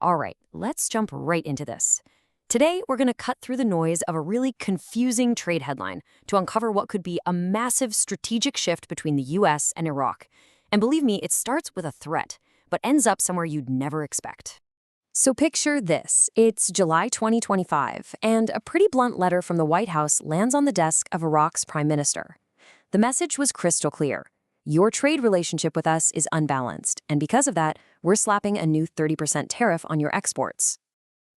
All right, let's jump right into this. Today, we're going to cut through the noise of a really confusing trade headline to uncover what could be a massive strategic shift between the US and Iraq. And believe me, it starts with a threat, but ends up somewhere you'd never expect. So picture this. It's July 2025, and a pretty blunt letter from the White House lands on the desk of Iraq's prime minister. The message was crystal clear. Your trade relationship with us is unbalanced, and because of that, we're slapping a new 30% tariff on your exports.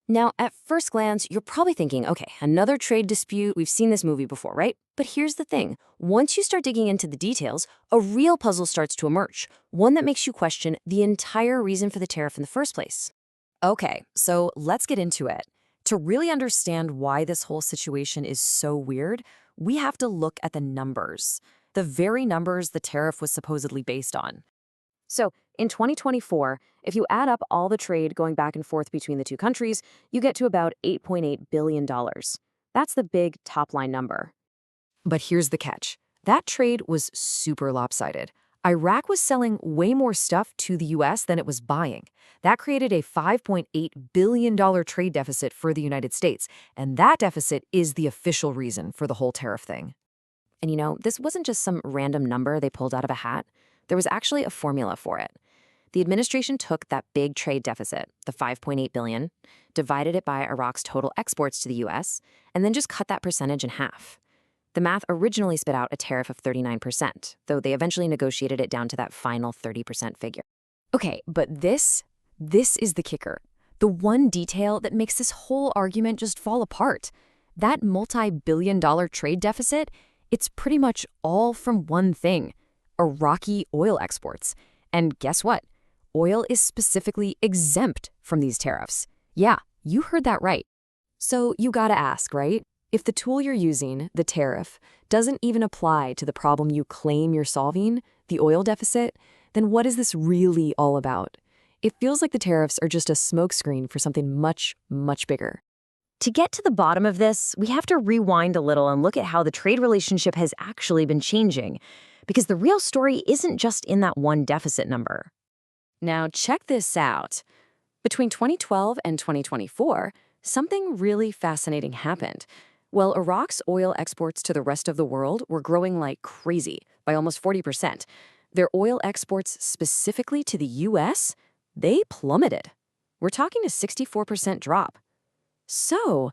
Now, at first glance, you're probably thinking, okay, another trade dispute, we've seen this movie before, right? But here's the thing. Once you start digging into the details, a real puzzle starts to emerge, one that makes you question the entire reason for the tariff in the first place. Okay, so let's get into it. To really understand why this whole situation is so weird, we have to look at the numbers, the very numbers the tariff was supposedly based on. So, in 2024, if you add up all the trade going back and forth between the two countries, you get to about $8.8 billion. That's the big top-line number. But here's the catch. That trade was super lopsided. Iraq was selling way more stuff to the US than it was buying. That created a $5.8 billion trade deficit for the United States, and that deficit is the official reason for the whole tariff thing. And this wasn't just some random number they pulled out of a hat. There was actually a formula for it. The administration took that big trade deficit, the $5.8 billion, divided it by Iraq's total exports to the US, and then just cut that percentage in half. The math originally spit out a tariff of 39%, though they eventually negotiated it down to that final 30% figure. Okay, but this is the kicker. The one detail that makes this whole argument just fall apart. That multi-billion-dollar trade deficit, it's pretty much all from one thing: Iraqi oil exports. And guess what? Oil is specifically exempt from these tariffs. Yeah, you heard that right. So you gotta ask, right? If the tool you're using, the tariff, doesn't even apply to the problem you claim you're solving, the oil deficit, then what is this really all about? It feels like the tariffs are just a smokescreen for something much, much bigger. To get to the bottom of this, we have to rewind a little and look at how the trade relationship has actually been changing, because the real story isn't just in that one deficit number. Now, check this out. Between 2012 and 2024, something really fascinating happened. Well, Iraq's oil exports to the rest of the world were growing like crazy, by almost 40%. Their oil exports specifically to the US, they plummeted. We're talking a 64% drop. So,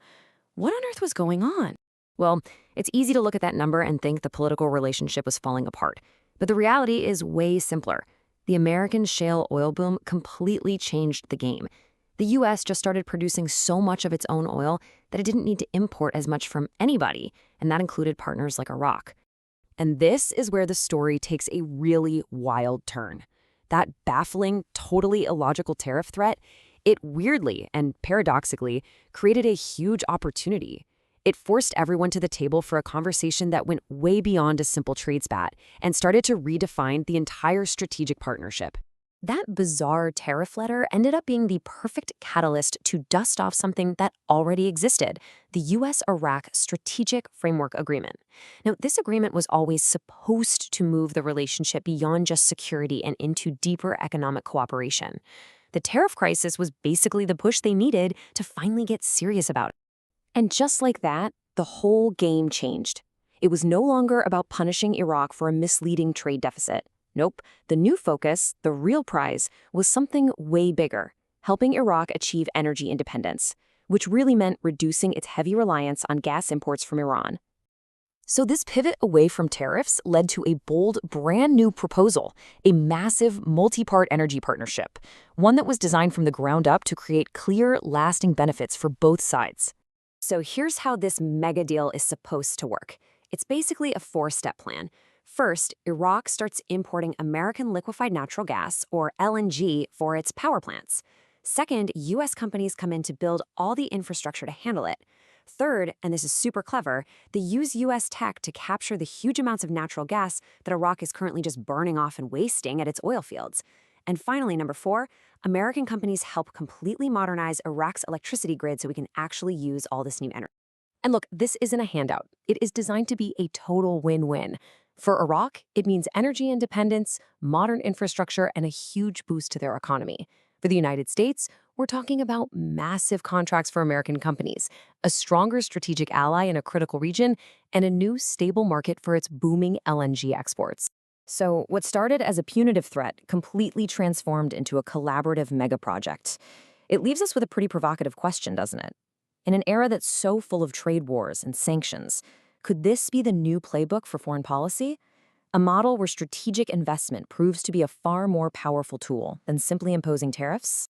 what on earth was going on? Well, it's easy to look at that number and think the political relationship was falling apart. But the reality is way simpler. The American shale oil boom completely changed the game. The US just started producing so much of its own oil that it didn't need to import as much from anybody, and that included partners like Iraq. And this is where the story takes a really wild turn. That baffling, totally illogical tariff threat, it weirdly and paradoxically created a huge opportunity. It forced everyone to the table for a conversation that went way beyond a simple trade spat and started to redefine the entire strategic partnership. That bizarre tariff letter ended up being the perfect catalyst to dust off something that already existed, the US-Iraq Strategic Framework Agreement. Now, this agreement was always supposed to move the relationship beyond just security and into deeper economic cooperation. The tariff crisis was basically the push they needed to finally get serious about it. And just like that, the whole game changed. It was no longer about punishing Iraq for a misleading trade deficit. Nope, the new focus, the real prize, was something way bigger: helping Iraq achieve energy independence, which really meant reducing its heavy reliance on gas imports from Iran. So this pivot away from tariffs led to a bold, brand new proposal, a massive multi-part energy partnership, one that was designed from the ground up to create clear, lasting benefits for both sides. So here's how this mega deal is supposed to work. It's basically a four-step plan. First, Iraq starts importing American liquefied natural gas, or LNG, for its power plants. Second, US companies come in to build all the infrastructure to handle it. Third, and this is super clever, they use US tech to capture the huge amounts of natural gas that Iraq is currently just burning off and wasting at its oil fields. And finally, number four, American companies help completely modernize Iraq's electricity grid so we can actually use all this new energy. And look, this isn't a handout. It is designed to be a total win-win. For Iraq, it means energy independence, modern infrastructure, and a huge boost to their economy. For the United States, we're talking about massive contracts for American companies, a stronger strategic ally in a critical region, and a new stable market for its booming LNG exports. So, what started as a punitive threat completely transformed into a collaborative mega project. It leaves us with a pretty provocative question, doesn't it? In an era that's so full of trade wars and sanctions, could this be the new playbook for foreign policy? A model where strategic investment proves to be a far more powerful tool than simply imposing tariffs?